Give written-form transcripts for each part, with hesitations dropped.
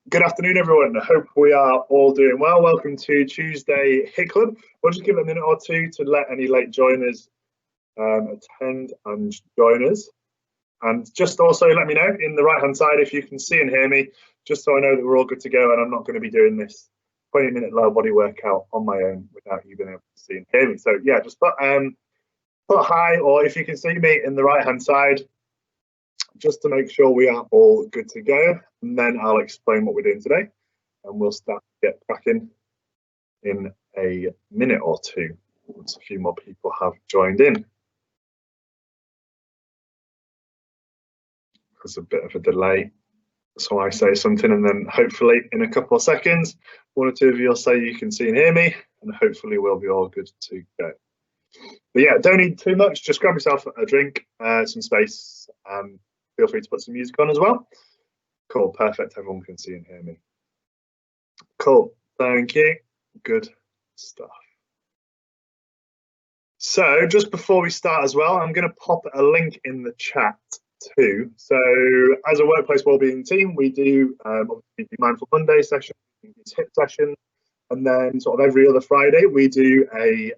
Good afternoon, everyone. I hope we are all doing well. Welcome to Tuesday HIIT Club. We'll just give it a minute or two to let any late joiners attend and join us. And just also let me know in the right-hand side if you can see and hear me, just so I know that we're all good to go and I'm not going to be doing this 20-minute lower body workout on my own without you being able to see and hear me. So yeah, just put hi, or if you can see me in the right-hand side, just to make sure we are all good to go, and then I'll explain what we're doing today, and we'll start to get cracking in a minute or two once a few more people have joined in. There's a bit of a delay, so I say something and then hopefully in a couple of seconds, one or two of you will say you can see and hear me, and hopefully we'll be all good to go. But yeah, don't need too much, just grab yourself a drink, some space, and feel free to put some music on as well. Cool, perfect, everyone can see and hear me. Cool, thank you, good stuff. So just before we start as well, I'm going to pop a link in the chat too. So as a workplace wellbeing team, we do obviously Mindful Monday session, HIIT session, and then sort of every other Friday we do a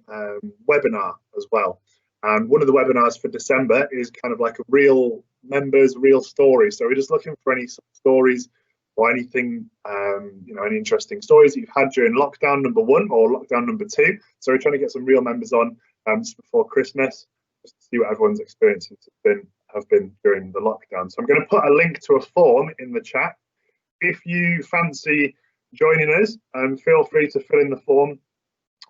webinar as well. And one of the webinars for December is kind of like a real members, real stories. So we're just looking for any stories or anything, any interesting stories that you've had during lockdown number 1 or lockdown number 2. So we're trying to get some real members on just before Christmas, just to see what everyone's experiences have been during the lockdown. So I'm going to put a link to a form in the chat. If you fancy joining us, feel free to fill in the form,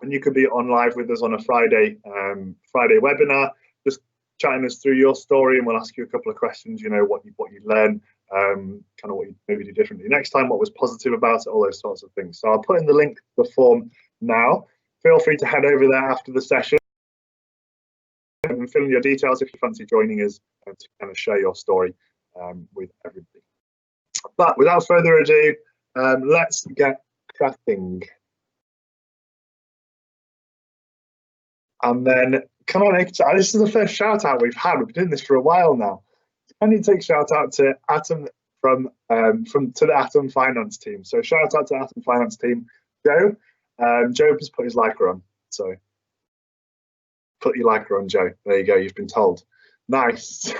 and you could be on live with us on a Friday webinar, just chatting us through your story, and we'll ask you a couple of questions. You know, what you learn, kind of what you maybe do differently next time, what was positive about it, all those sorts of things. So I'll put in the link to the form now. Feel free to head over there after the session and fill in your details if you fancy joining us to kind of share your story with everybody. But without further ado, let's get cracking. And then, come on, this is the first shout out we've had. We've been doing this for a while now. Can you take shout out to Atom from to the Atom Finance team? So shout out to Atom Finance team, Joe. Joe has put his Lycra on, so put your Lycra on, Joe. There you go. You've been told. Nice.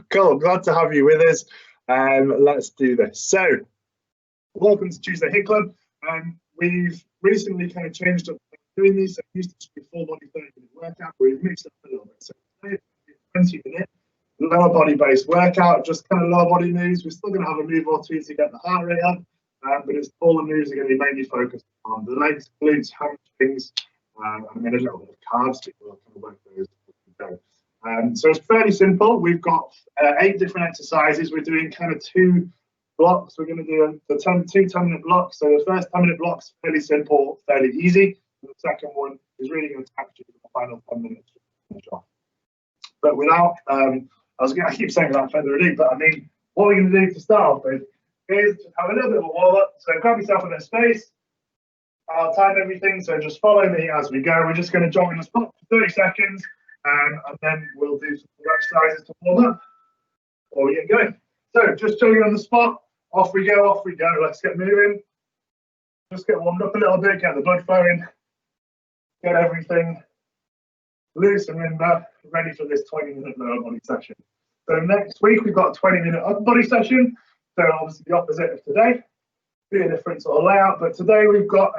Cool. Glad to have you with us. Let's do this. So, welcome to Tuesday HIIT Club. We've recently kind of changed up doing these. So it used to be full body 30-minute workout. We've mixed up a little bit. So today, 20-minute lower body based workout, just kind of lower body moves. We're still going to have a move or two to get the heart rate up, but all the moves are going to be mainly focused on the legs, glutes, hamstrings, and then a little bit of calves. We'll kind of work those as we go. So it's fairly simple. We've got 8 different exercises. We're doing kind of 2 blocks. We're going to do two 10-minute blocks. So the first 10-minute block's fairly simple, fairly easy. And the second one is really going to tax you for the final 10 minutes to finish off. But without, I keep saying without further ado, but I mean, what we're going to do to start off with is just have a little bit of a warm up. So grab yourself a bit of space. I'll time everything, so just follow me as we go. We're just going to jog in the spot for 30 seconds, and then we'll do some exercises to warm up before we get going. So just jogging on the spot, off we go, let's get moving. Just get warmed up a little bit, get the blood flowing, get everything loose and limber, ready for this 20-minute lower body session. So next week we've got a 20-minute upper body session, so obviously the opposite of today. Be a different sort of layout, but today we've got,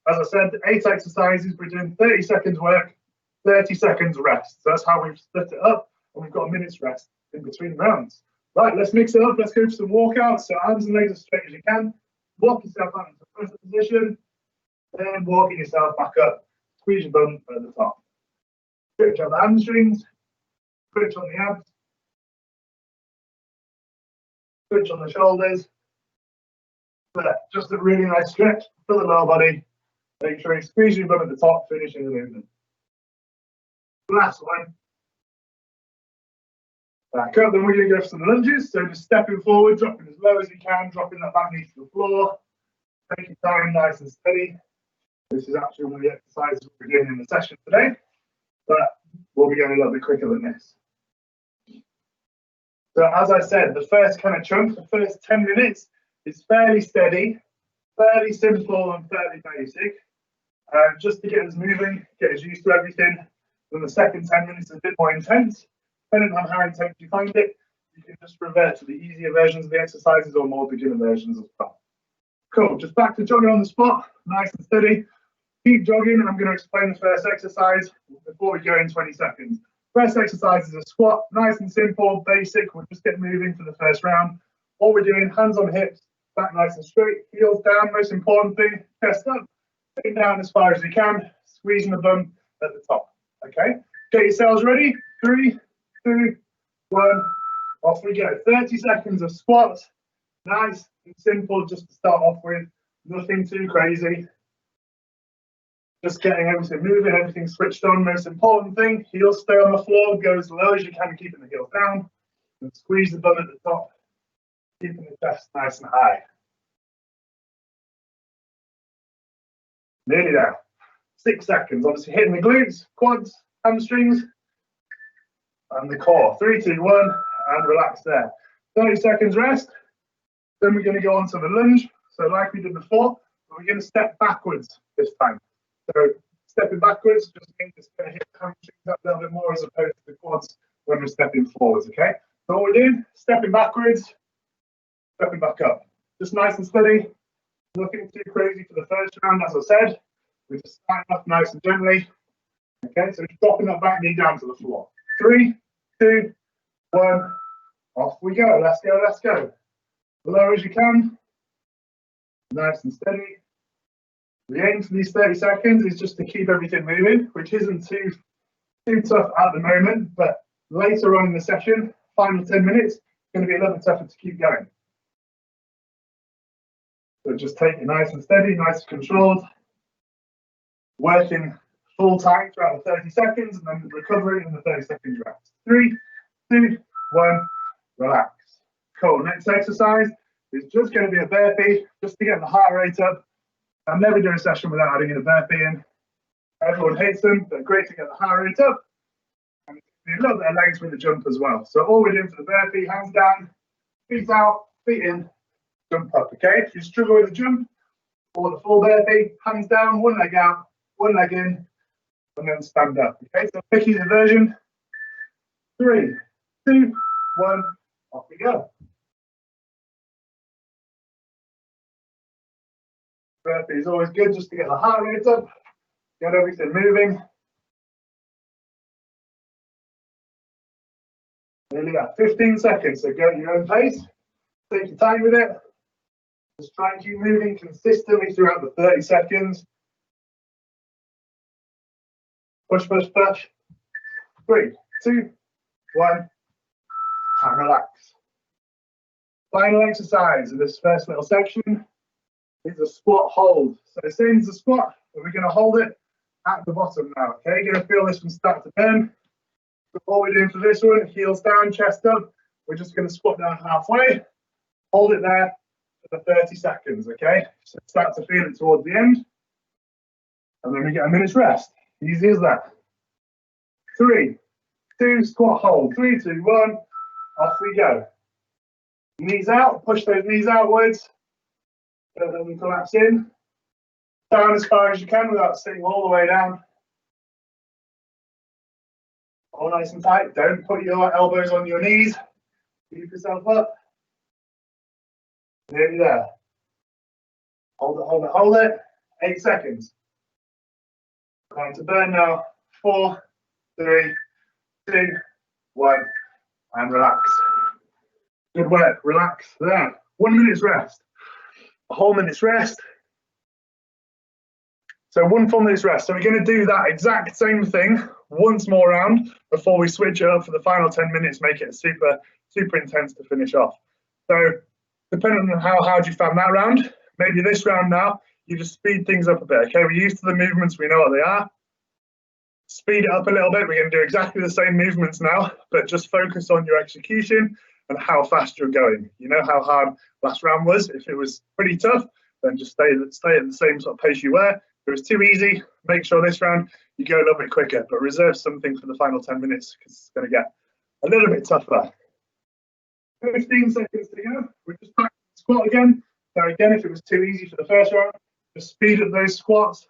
as I said, 8 exercises. We're doing 30 seconds work, 30 seconds rest. So that's how we've split it up, and we've got a minute's rest in between rounds. Right, let's mix it up. Let's go for some walkouts. So arms and legs as straight as you can. Walk yourself out into the first position, then walking yourself back up. Squeeze your bum at the top. Stretch on the hamstrings, stretch on the abs, stretch on the shoulders. But just a really nice stretch for the lower body. Make sure you squeeze your bum at the top, finishing the movement. Last one. Back up, then we're going to go for some lunges. So just stepping forward, dropping as low as you can, dropping that back knee to the floor. Take your time, nice and steady. This is actually one of the exercises we're doing in the session today, but we'll be going a little bit quicker than this. So as I said, the first kind of chunk, the first 10 minutes It's fairly steady, fairly simple and fairly basic. Just to get us moving, get us used to everything. Then the second 10 minutes is a bit more intense. Depending on how intense you find it, you can just revert to the easier versions of the exercises or more beginner versions as well. Cool, just back to jogging on the spot, nice and steady. Keep jogging. I'm going to explain the first exercise before we go in 20 seconds. First exercise is a squat, nice and simple, basic. We'll just get moving for the first round. All we're doing, hands on hips, back nice and straight, heels down, most important thing, chest up, sitting down as far as you can, squeezing the bum at the top, okay? Get yourselves ready, 3, 2, 1, off we go. 30 seconds of squats, nice and simple just to start off with, nothing too crazy. Just getting everything moving, everything switched on. Most important thing, heels stay on the floor, go as low as you can, keeping the heels down, and squeeze the bum at the top, keeping the chest nice and high. Nearly there. 6 seconds, obviously hitting the glutes, quads, hamstrings, and the core. 3, 2, 1, and relax there. 30 seconds rest. Then we're going to go on to the lunge. So like we did before, we're going to step backwards this time. So stepping backwards just means it's going to hit the hamstrings up a little bit more as opposed to the quads when we're stepping forwards, okay? So what we're doing, stepping backwards, stepping back up. Just nice and steady, nothing too crazy for the first round, as I said. We're just starting off nice and gently. Okay, so just dropping that back knee down to the floor. 3, 2, 1, off we go. Let's go, let's go. Low as you can, nice and steady. The aim for these 30 seconds is just to keep everything moving, which isn't too tough at the moment, but later on in the session, final 10 minutes, it's going to be a little bit tougher to keep going. So just take it nice and steady, nice and controlled, working full time throughout the 30 seconds, and then recovering in the 30 seconds rest. 3, 2, 1, relax. Cool, next exercise is just going to be a burpee, just to get the heart rate up. I'll never do a session without adding in a burpee in. Everyone hates them, but great to get the heart rate up. And a little bit of legs with the jump as well. So all we're doing for the burpee, hands down, feet out, feet in, jump up, okay? If you struggle with the jump or the full burpee, hands down, one leg out, one leg in, and then stand up, okay? So pick your version. 3, 2, 1, off we go. Burpee is always good just to get the heart rate up, get everything moving. Nearly at 15 seconds, so go at your own pace. Take your time with it. Just try and keep moving consistently throughout the 30 seconds. Push, push, push. 3, 2, 1, and relax. Final exercise in this first little section is a squat hold. So same as a squat, but we're going to hold it at the bottom now. Okay, you're going to feel this from start to end. So all we're doing for this one, heels down, chest up. We're just going to squat down halfway, hold it there for the 30 seconds. Okay, so start to feel it towards the end, and then we get a minute's rest. Easy as that. 3, 2, squat hold. 3, 2, 1, off we go. Knees out, push those knees outwards. Don't let them collapse in. Down as far as you can without sitting all the way down. All nice and tight. Don't put your elbows on your knees. Keep yourself up. Nearly there. Hold it, hold it, hold it. 8 seconds. Going to burn now. 4, 3, 2, 1, and relax. Good work. Relax there. 1 minute's rest. A whole minute's rest. So 1 full minute's rest. So we're going to do that exact same thing once more round before we switch it up for the final 10 minutes, make it super intense to finish off. So depending on how hard you found that round, maybe this round now, you just speed things up a bit. Okay, we're used to the movements, we know what they are. Speed it up a little bit. We're going to do exactly the same movements now, but just focus on your execution and how fast you're going. You know how hard last round was. If it was pretty tough, then just stay at the same sort of pace you were. If it was too easy, make sure this round you go a little bit quicker, but reserve something for the final 10 minutes because it's going to get a little bit tougher. 15 seconds to go. We're just back to the squat again. So again, if it was too easy for the first round, just speed up those squats,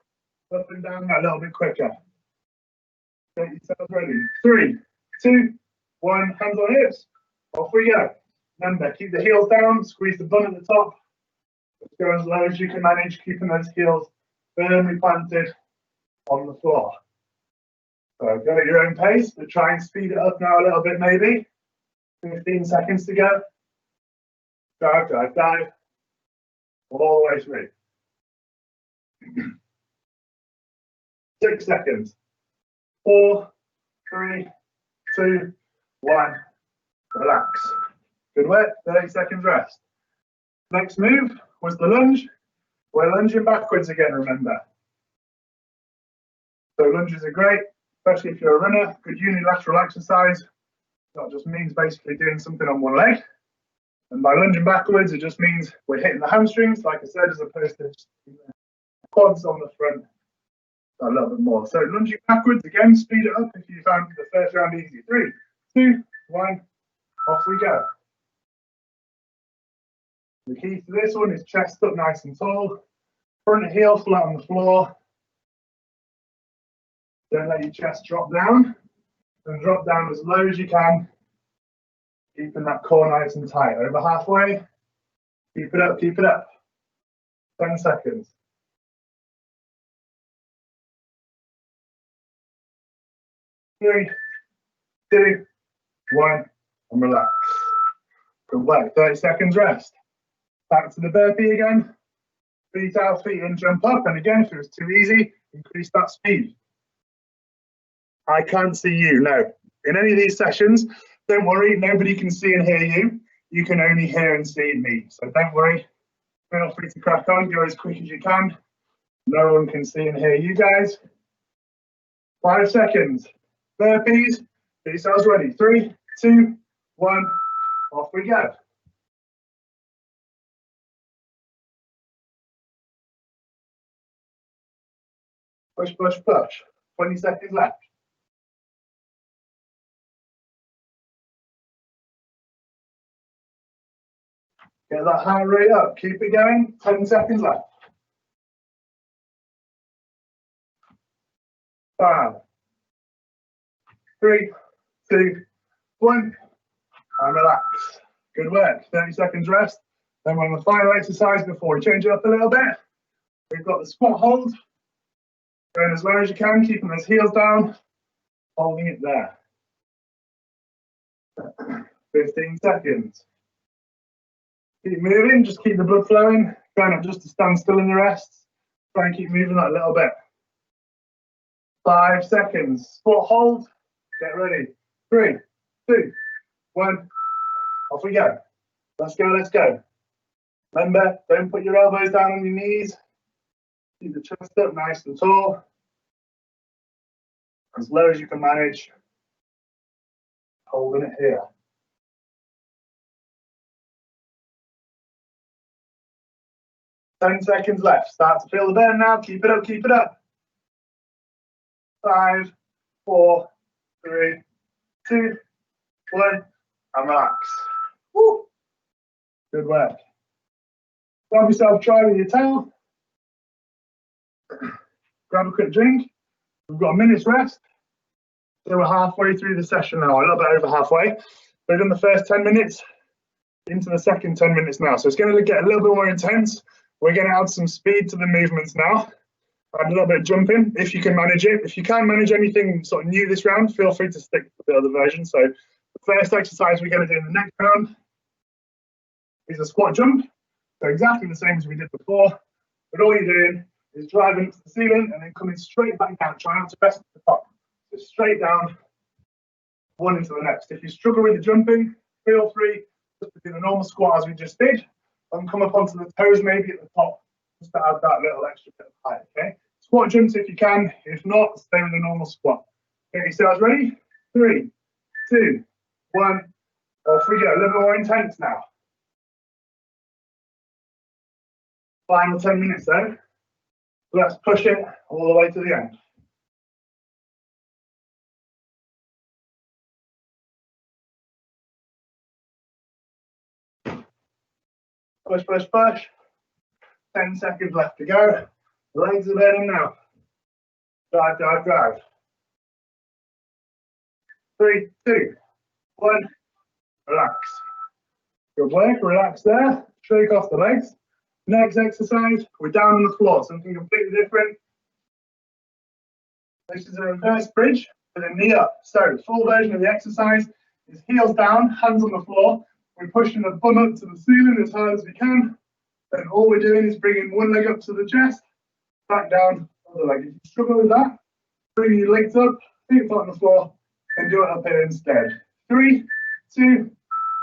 up and down a little bit quicker. Get yourselves ready. 3, 2, 1, hands on hips. Off we go. Remember, keep the heels down, squeeze the bum at the top. Let's go as low as you can manage, keeping those heels firmly planted on the floor. So go at your own pace, but try and speed it up now a little bit maybe. 15 seconds to go. Dive, dive, dive. All the way through. 6 seconds. 4, 3, 2, 1. Relax. Good work. 30 seconds rest. Next move was the lunge. We're lunging backwards again, remember. So lunges are great, especially if you're a runner. Good unilateral exercise. That just means basically doing something on one leg. And by lunging backwards, it just means we're hitting the hamstrings, like I said, as opposed to quads on the front a little bit more. So lunging backwards, again, speed it up if you found the first round easy. 3, 2, 1, off we go. The key to this one is chest up nice and tall, front heel flat on the floor. Don't let your chest drop down, and drop down as low as you can, keeping that core nice and tight. Over halfway, keep it up, keep it up. 10 seconds. 3, 2, 1, and relax. Good work. 30 seconds rest. Back to the burpee again. Feet out, feet in, jump up. And again, if it was too easy, increase that speed. I can't see you, no. In any of these sessions, don't worry, nobody can see and hear you. You can only hear and see me. So don't worry. Feel free to crack on, go as quick as you can. No one can see and hear you guys. 5 seconds. Burpees. Get yourselves ready. 3, 2, 1. Off we go. Push, push, push. 20 seconds left. Get that heart rate up. Keep it going. 10 seconds left. 5, 3, 2, 1. And relax. Good work. 30 seconds rest. Then we're on the final exercise before we change it up a little bit. We've got the squat hold. Going as low as you can, keeping those heels down, holding it there. 15 seconds. Keep moving, just keep the blood flowing. Try not just to stand still in the rest. Try and keep moving that a little bit. 5 seconds. Squat hold. Get ready. 3, 2, 1. Off we go. Let's go, let's go. Remember, don't put your elbows down on your knees. Keep the chest up nice and tall. As low as you can manage. Holding it here. 10 seconds left. Start to feel the burn now. Keep it up, keep it up. 5, 4, 3, 2, 1, and relax. Woo. Good work. Grab yourself dry with your towel. Grab a quick drink. We've got a minute's rest. So we're halfway through the session now, a little bit over halfway. We've done the first 10 minutes, into the second 10 minutes now. So it's going to get a little bit more intense. We're going to add some speed to the movements now. Add a little bit of jumping, if you can manage it. If you can't manage anything sort of new this round, feel free to stick with the other version. So the first exercise we're going to do in the next round is a squat jump. So exactly the same as we did before, but all you're doing is driving up to the ceiling and then coming straight back down. Try not to rest at the top. So straight down, one into the next. If you struggle with the jumping, feel free just to do the normal squat as we just did, and come up onto the toes maybe at the top, just to add that little extra bit of height, okay? Squat jumps if you can. If not, stay with the normal squat. Okay, yourselves ready? 3, 2, 1. Off we go. A little more intense now. Final 10 minutes though. Let's push it all the way to the end. Push, push, push. 10 seconds left to go. Legs are burning now. Drive, drive, drive. 3, 2, 1. Relax. Good work. Relax there. Shake off the legs. Next exercise, we're down on the floor. Something completely different. This is a reverse bridge with a knee up. So, full version of the exercise is heels down, hands on the floor. We're pushing the bum up to the ceiling as hard as we can. And all we're doing is bringing one leg up to the chest, back down, other leg. If you struggle with that, bring your legs up, feet flat on the floor, and do it up here instead. 3, 2,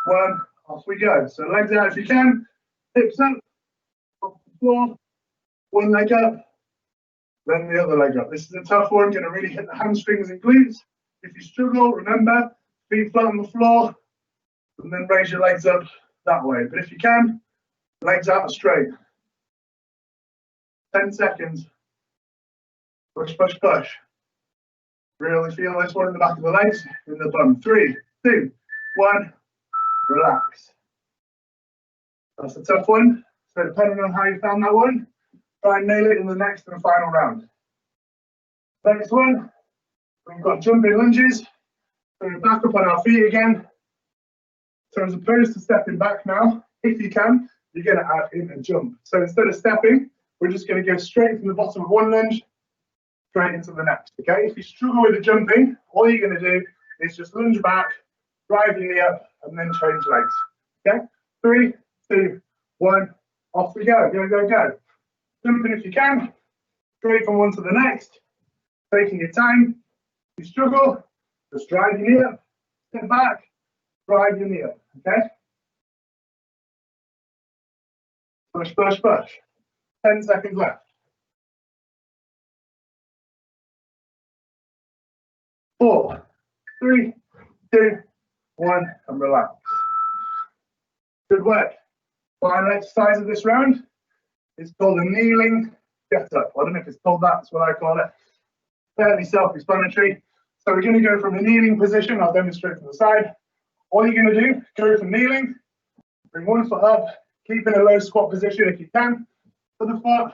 1, off we go. So legs out if you can, hips up, off the floor, one leg up, then the other leg up. This is a tough one, going to really hit the hamstrings and glutes. If you struggle, remember, feet flat on the floor, and then raise your legs up that way. But if you can, legs out straight. 10 seconds. Push, push, push. Really feel this one in the back of the legs, in the bum. 3, 2, 1. Relax. That's a tough one. So depending on how you found that one, try and nail it in the next and final round. Next one, we've got jumping lunges. So we're back up on our feet again. So as opposed to stepping back now, if you can, you're going to add in a jump. So instead of stepping, we're just going to go straight from the bottom of one lunge, straight into the next, okay? If you struggle with the jumping, all you're going to do is just lunge back, drive your knee up, and then change legs, okay? 3, 2, 1, off we go, go, go, go. Jumping if you can, straight from one to the next, taking your time. If you struggle, just drive your knee up, step back, drive your knee up, okay? Push, push, push. 10 seconds left. 4, 3, 2, 1, and relax. Good work. Final exercise of this round is called a kneeling get up. I don't know if it's called that, that's what I call it. Fairly self-explanatory. So we're going to go from a kneeling position. I'll demonstrate from the side. All you're going to do, go from kneeling, bring one foot up, keep in a low squat position if you can. Other foot,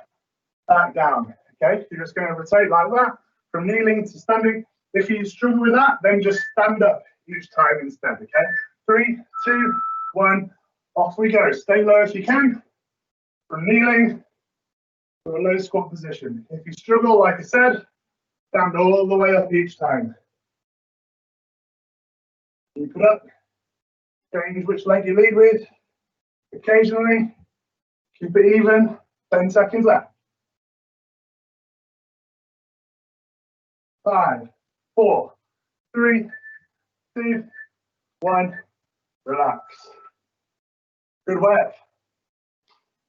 back down. Okay, you're just going to rotate like that from kneeling to standing. If you struggle with that, then just stand up each time instead. Okay, 3, 2, 1, off we go. Stay low if you can. From kneeling to a low squat position. If you struggle, like I said, stand all the way up each time. Keep it up. Change which leg you lead with. Occasionally, keep it even. 10 seconds left. 5, 4, 3, 2, 1. Relax. Good work.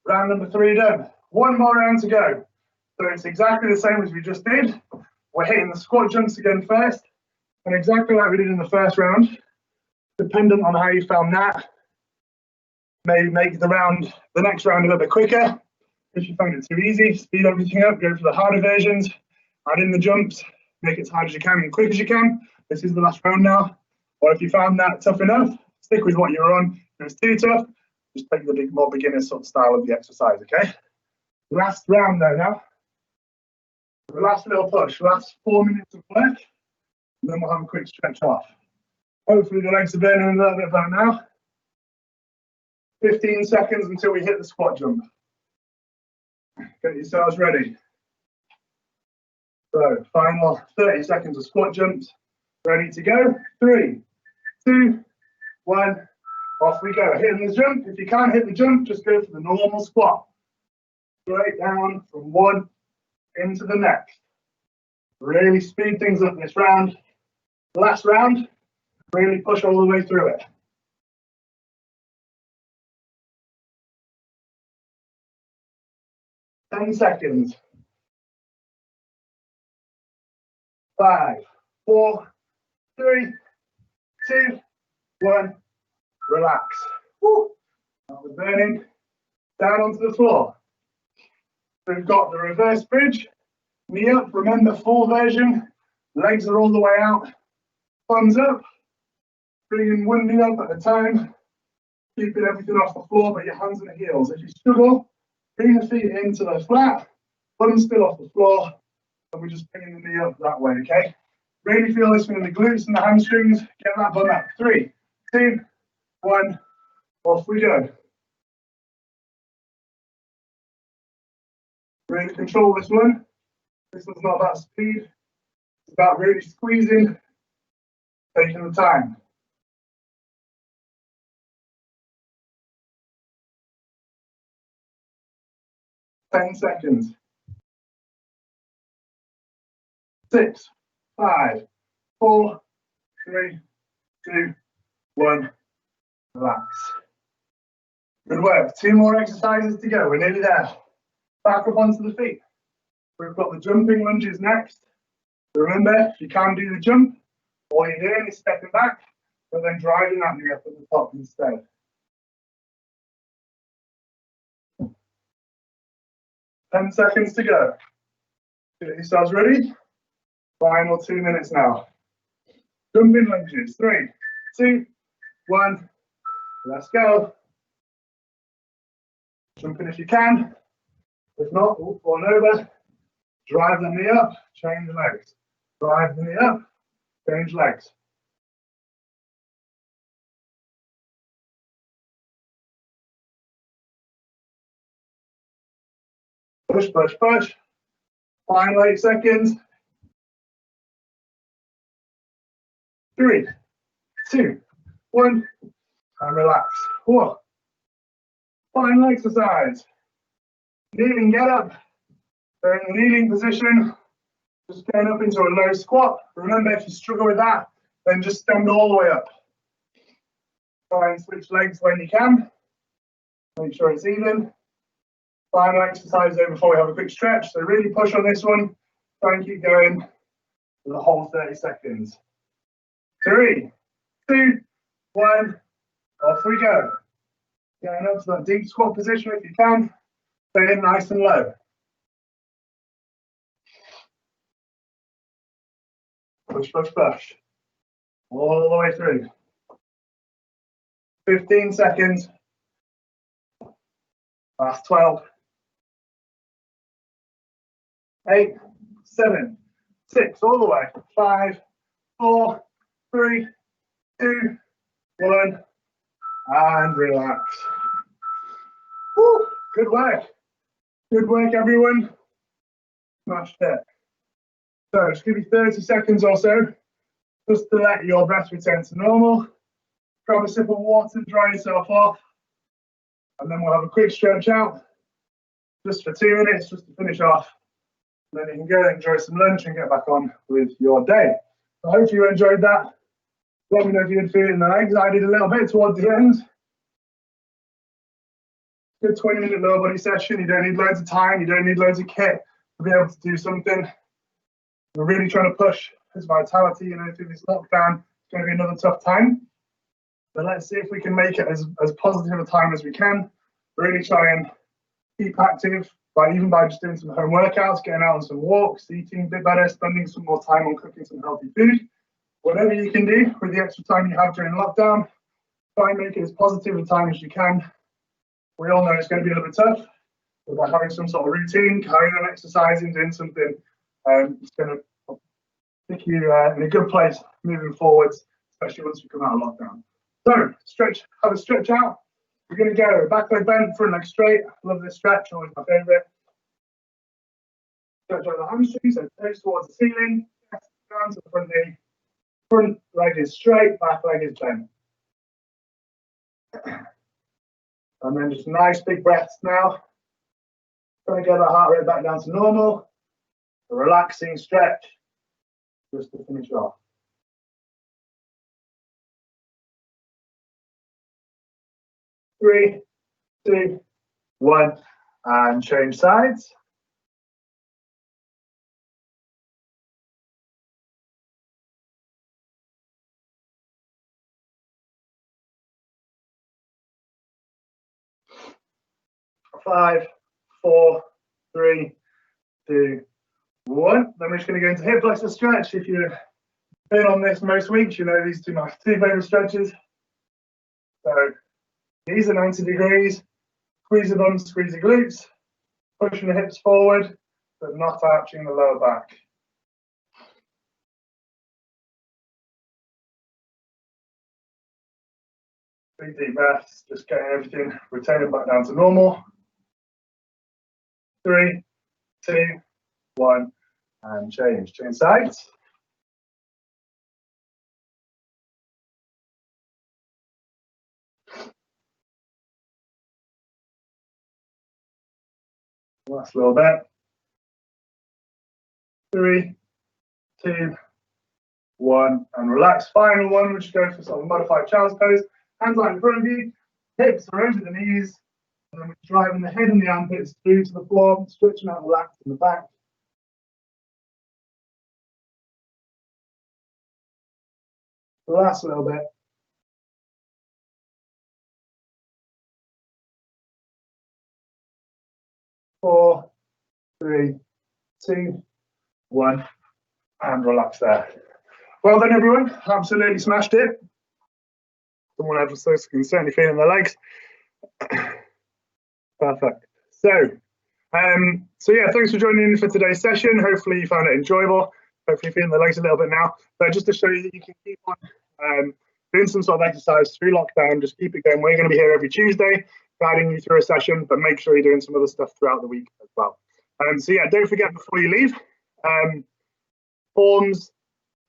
Round number 3 done. One more round to go. So it's exactly the same as we just did. We're hitting the squat jumps again first, and exactly like we did in the first round. Dependent on how you found that, maybe make the next round a little bit quicker. If you found it too easy, speed everything up, go for the harder versions, add in the jumps, make it as hard as you can and quick as you can. This is the last round now. Or if you found that tough enough, stick with what you're on. If it's too tough, just take the more beginner sort of style of the exercise, okay? Last round though now. The last little push, last 4 minutes of work, and then we'll have a quick stretch off. Hopefully the legs are burning a little bit better now. 15 seconds until we hit the squat jump. Get yourselves ready. So final 30 seconds of squat jumps. Ready to go. 3, 2, 1. Off we go. Hitting the jump. If you can't hit the jump, just go for the normal squat. Straight down from one into the next. Really speed things up this round. Last round, really push all the way through it. Ten seconds. 5, 4, 3, 2, 1. Relax. Woo. That was burning. Down onto the floor. We've got the reverse bridge. Knee up. Remember, full version. Legs are all the way out. Thumbs up. Bringing one knee up at a time. Keeping everything off the floor, but your hands and heels. If you struggle, Bring the feet into the flat, bum still off the floor, and we're just bringing the knee up that way, okay? Really feel this one in the glutes and the hamstrings. Get that bum up. 3, 2, 1, off we go. Really control this one. This one's not about speed. It's about really squeezing, taking the time. 10 seconds. 6, 5, 4, 3, 2, 1. Relax. Good work. 2 more exercises to go. We're nearly there. Back up onto the feet. We've got the jumping lunges next. Remember, if you can't do the jump, all you're doing is stepping back, but then driving that knee up at the top instead. 10 seconds to go. Get yourselves ready. Final 2 minutes now. Jumping lunges. 3, 2, 1. Let's go. Jumping if you can. If not, fall over. Drive the knee up. Change legs. Drive the knee up. Change legs. Push, push, push. Final 8 seconds. 3, 2, 1. And relax. Whoa. Final exercise. Kneeling, get up. So in the kneeling position, just going up into a low squat. Remember, if you struggle with that, then just stand all the way up. Try and switch legs when you can. Make sure it's even. Final exercise there before we have a quick stretch. So really push on this one. Try and keep going for the whole 30 seconds. 3, 2, 1. Off we go. Going up to that deep squat position if you can. Stay in nice and low. Push, push, push. All the way through. 15 seconds. Last 12. 8, 7, 6, all the way. 5, 4, 3, 2, 1. And relax. Woo, good work. Good work, everyone. Smashed it. So just give you 30 seconds or so, just to let your breath return to normal. Grab a sip of water, dry yourself off, and then we'll have a quick stretch out, just for 2 minutes, just to finish off. And then you can go and enjoy some lunch and get back on with your day. So I hope you enjoyed that. Let me know if you did feel it in the legs. I did a little bit towards the end. Good 20-minute lower body session. You don't need loads of time. You don't need loads of kit to be able to do something. We're really trying to push this vitality, through this lockdown. It's going to be another tough time. But let's see if we can make it as positive a time as we can. Really try and keep active, even by just doing some home workouts, getting out on some walks, eating a bit better, spending some more time on cooking some healthy food. Whatever you can do with the extra time you have during lockdown, try and make it as positive a time as you can. We all know it's going to be a little bit tough, but by having some sort of routine, carrying on exercising, doing something, it's going to stick you in a good place moving forwards, especially once we come out of lockdown. So, have a stretch out. We're going to go back leg bent, front leg straight. Love this stretch, always my favourite. Stretch out the hamstrings, so toes towards the ceiling, down to the front knee. Front leg is straight, back leg is bent. And then just nice big breaths now. Trying to get the heart rate back down to normal. A relaxing stretch, just to finish off. Three, 2, 1, and change sides. Five, 4, 3, 2, 1. Then we're just going to go into hip flexor stretch. If you've been on this most weeks, you know these are my 2 favourite stretches. So these are 90 degrees. Squeeze the bums, squeeze the glutes. Pushing the hips forward, but not arching the lower back. 3 deep breaths, just getting everything rotating back down to normal. 3, 2, 1, and change. Change sides. Last little bit. 3, 2, 1, and relax. Final one, which goes for sort of modified child's pose. Hands out in front of you, hips are over the knees, and then we're driving the head and the armpits through to the floor, stretching out the lats and the back. The last little bit. 4, 3, 2, 1, and relax there. Well done, everyone. Absolutely smashed it. Someone else can certainly feel in their legs. Perfect. So yeah, thanks for joining in for today's session. Hopefully you found it enjoyable. Hopefully feeling the legs a little bit now. But just to show you that you can keep on doing some sort of exercise through lockdown, just keep it going. We're going to be here every Tuesday, guiding you through a session, but make sure you're doing some other stuff throughout the week as well. So yeah, don't forget before you leave, forms.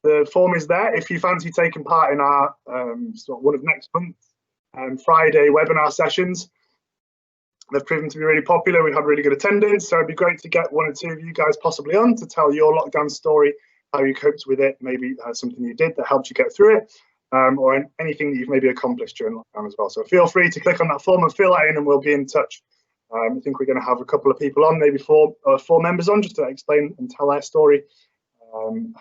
The form is there if you fancy taking part in our sort of one of next month's Friday webinar sessions. They've proven to be really popular. We've had really good attendance, so it'd be great to get 1 or 2 of you guys possibly on to tell your lockdown story, how you coped with it, maybe something you did that helped you get through it, or anything that you've maybe accomplished during lockdown as well. So feel free to click on that form and fill that in, and we'll be in touch. I think we're going to have a couple of people on, maybe 4 members on, just to explain and tell their story.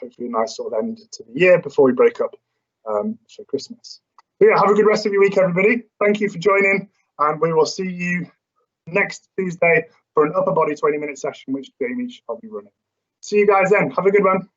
Hopefully a nice sort of end to the year before we break up for Christmas. So yeah, have a good rest of your week, everybody. Thank you for joining, and we will see you next Tuesday for an upper body 20-minute session, which Jamie shall be running. See you guys then. Have a good one.